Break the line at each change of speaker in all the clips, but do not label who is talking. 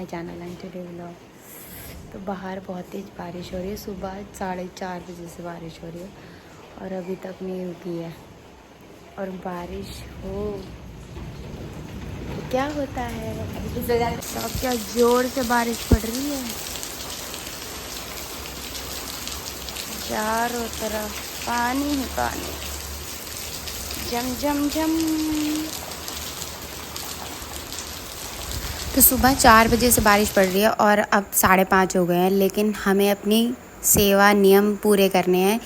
My channel and today vlog. तो बाहर बहुत तेज बारिश हो रही है, सुबह 4:30 बजे से बारिश हो रही है और अभी तक नहीं रुकी है। और बारिश हो तो क्या होता है, तो क्या जोर से बारिश पड़ रही है, चारों तरफ पानी ही पानी, जम जम जम। तो सुबह 4 बजे से बारिश पड़ रही है और अब 5:30 हो गए हैं, लेकिन हमें अपनी सेवा नियम पूरे करने हैं।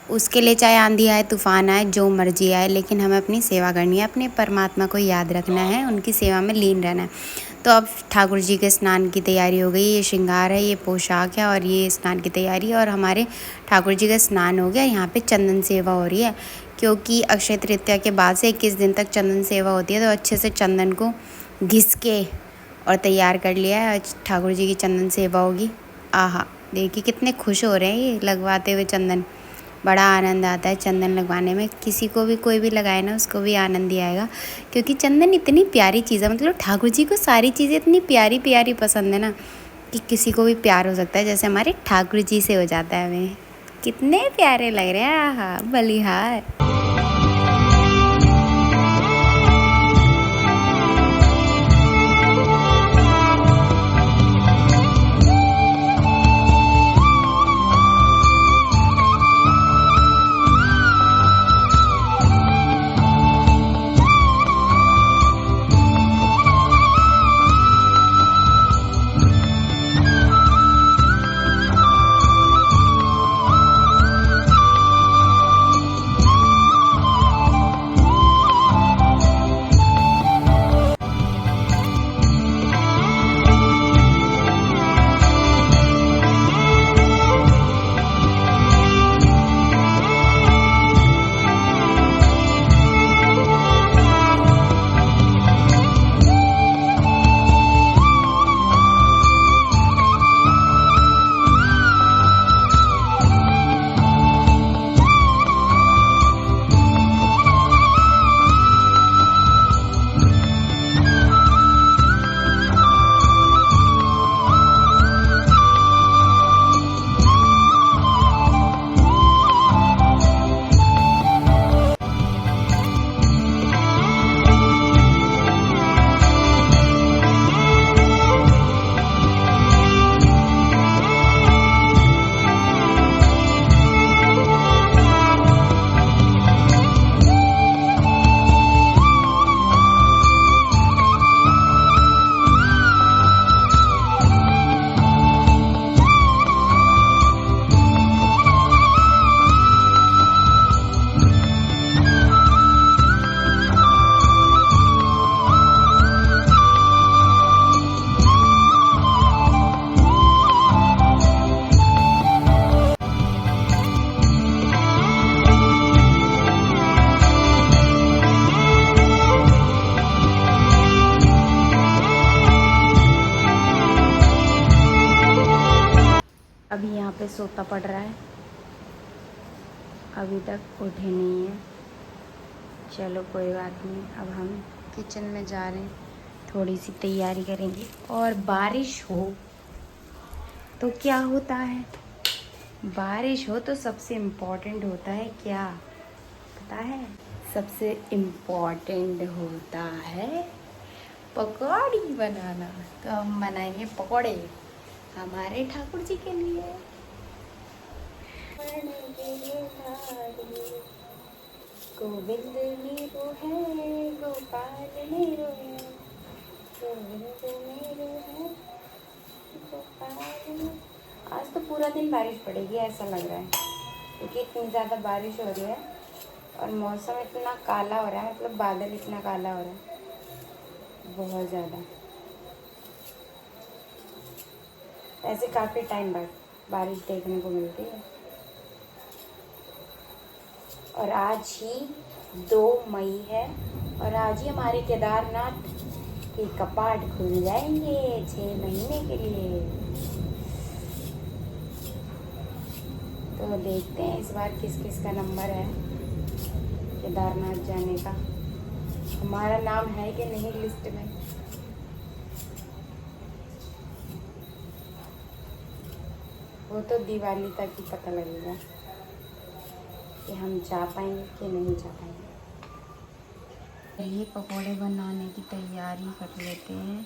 उसके लिए चाहे आंधी आए, तूफान आए, जो मर्जी आए, लेकिन हमें अपनी सेवा करनी है, अपने परमात्मा को याद रखना है, उनकी सेवा में लीन रहना है। तो अब ठाकुर जी के स्नान की तैयारी हो गई। ये श्रृंगार है, ये पोशाक है और ये स्नान की तैयारी है। और हमारे ठाकुर जी का स्नान हो गया। यहाँ पे चंदन सेवा हो रही है, क्योंकि अक्षय तृतीया के बाद से 21 दिन तक चंदन सेवा होती है। तो अच्छे से चंदन को घिस के और तैयार कर लिया है। आज ठाकुर जी की चंदन सेवा होगी। आहा, देखिए कितने खुश हो रहे हैं ये लगवाते हुए चंदन। बड़ा आनंद आता है चंदन लगवाने में। किसी को भी कोई भी लगाए ना, उसको भी आनंद ही आएगा, क्योंकि चंदन इतनी प्यारी चीज़ है। मतलब ठाकुर जी को सारी चीज़ें इतनी प्यारी प्यारी पसंद है ना, कि किसी को भी प्यार हो सकता है, जैसे हमारे ठाकुर जी से हो जाता है हमें। कितने प्यारे लग रहे हैं, आहा बलिहार। अभी यहाँ पे सोता पड़ रहा है, अभी तक उठे नहीं है। चलो कोई बात नहीं, अब हम किचन में जा रहे हैं, थोड़ी सी तैयारी करेंगे। और बारिश हो तो क्या होता है, बारिश हो तो सबसे इम्पोर्टेंट होता है क्या पता है? सबसे इम्पोर्टेंट होता है पकौड़ी बनाना। तो हम बनाएंगे पकौड़े हमारे ठाकुर जी के लिए। गोविंद मेरो है, गोपाल मेरो है, गोविंद मेरो है, गोपाल। आज तो पूरा दिन बारिश पड़ेगी ऐसा लग रहा है, क्योंकि इतनी ज़्यादा बारिश हो रही है और मौसम इतना काला हो रहा है, मतलब बादल इतना काला हो रहा है बहुत ज़्यादा। ऐसे काफ़ी टाइम बाद बारिश देखने को मिलती है। और आज ही 2 मई है और आज ही हमारे केदारनाथ के कपाट खुल जाएंगे 6 महीने के लिए। तो देखते हैं इस बार किस किस का नंबर है केदारनाथ जाने का। हमारा नाम है कि नहीं लिस्ट में। वो तो दिवाली तक ही पता लगेगा कि हम जा पाएंगे कि नहीं जा पाएंगे। ये पकोड़े बनाने की तैयारी कर लेते हैं,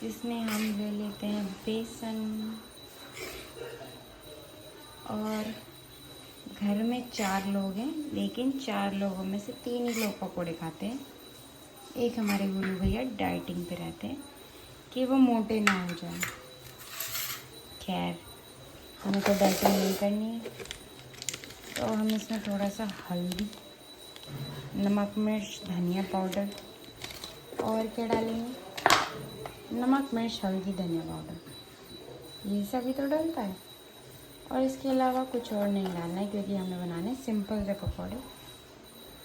जिसमें हम ले लेते हैं बेसन, और घर में 4 लोग हैं, लेकिन 4 लोगों में से 3 ही लोग पकोड़े खाते हैं। एक हमारे गुरु भैया डाइटिंग पे रहते हैं कि वो मोटे ना हो जाए। खैर, हमें तो डाइटिंग नहीं करनी है, तो हम इसमें थोड़ा सा हल्दी, नमक, मिर्च, धनिया पाउडर, और क्या डालेंगे, नमक, मिर्च, हल्दी, धनिया पाउडर, ये सभी तो डलता है। और इसके अलावा कुछ और नहीं डालना है, क्योंकि हमें बनाने सिंपल से पकौड़े,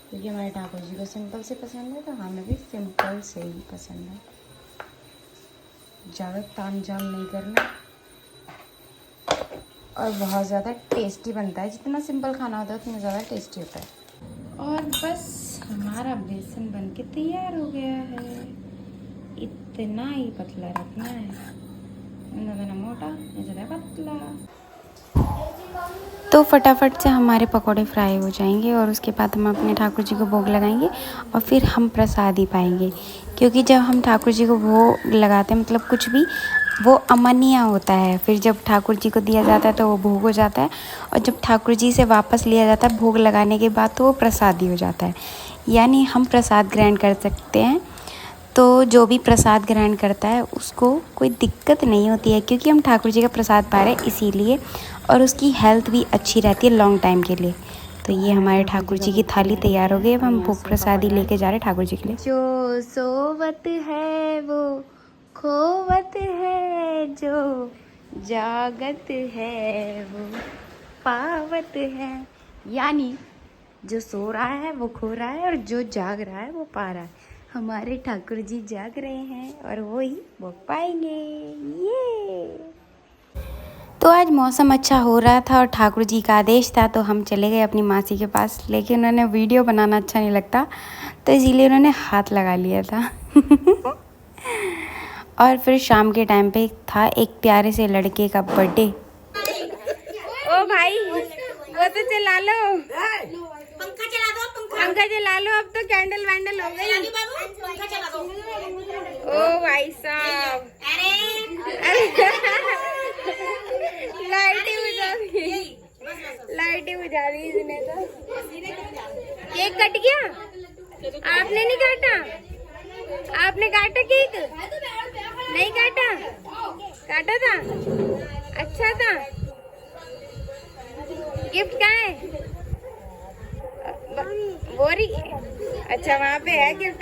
क्योंकि हमारे ठाकुर जी को सिंपल से पसंद है, तो हमें भी सिंपल से ही पसंद है। ज़्यादा तामझाम नहीं करना, और बहुत ज़्यादा टेस्टी बनता है। जितना सिंपल खाना होता है उतना ज़्यादा टेस्टी होता है। और बस हमारा बेसन बन के तैयार हो गया है। इतना ही पतला रखना है, ज़्यादा ना मोटा, ज़्यादा पतला। तो फटाफट से हमारे पकोड़े फ्राई हो जाएंगे, और उसके बाद हम अपने ठाकुर जी को भोग लगाएंगे, और फिर हम प्रसाद ही पाएंगे। क्योंकि जब हम ठाकुर जी को भोग लगाते हैं, मतलब कुछ भी, वो अमान्य होता है। फिर जब ठाकुर जी को दिया जाता है तो वो भोग हो जाता है, और जब ठाकुर जी से वापस लिया जाता है भोग लगाने के बाद, तो वो प्रसाद ही हो जाता है। यानी हम प्रसाद ग्रहण कर सकते हैं। तो जो भी प्रसाद ग्रहण करता है उसको कोई दिक्कत नहीं होती है, क्योंकि हम ठाकुर जी का प्रसाद पा रहे हैं इसीलिए, और उसकी हेल्थ भी अच्छी रहती है लॉन्ग टाइम के लिए। तो ये हमारे ठाकुर जी की थाली तैयार हो गई। अब हम भोग प्रसादी लेके जा रहे हैं ठाकुर जी के लिए। जो सोवत है वो खोवत है, जो जागत है वो पावत है। यानी जो सो रहा है वो खो रहा है, और जो जाग रहा है वो पा रहा है। हमारे ठाकुर जी जाग रहे हैं, और वो ही भोग पाएंगे। ये तो आज मौसम अच्छा हो रहा था और ठाकुर जी का आदेश था, तो हम चले गए अपनी मासी के पास। लेकिन उन्होंने वीडियो बनाना अच्छा नहीं लगता, तो इसीलिए उन्होंने हाथ लगा लिया था। और फिर शाम के टाइम पे था एक प्यारे से लड़के का बर्थडे। ओ भाई, वो तो चला लो, पंखा चला दो, पंखा चला लो। अब तो कैंडल वैंडल हो गई। पंखा चला दो। ओ भाई साहब, लाइटें बुझा दी, लाइटें बुझा दी इसने तो। केक कट गया? आपने नहीं काटा? आपने काटा केक? नहीं काटा? काटा था? अच्छा था। गिफ्ट कहाँ है? बोरी? अच्छा, वहाँ पे है गिफ्ट।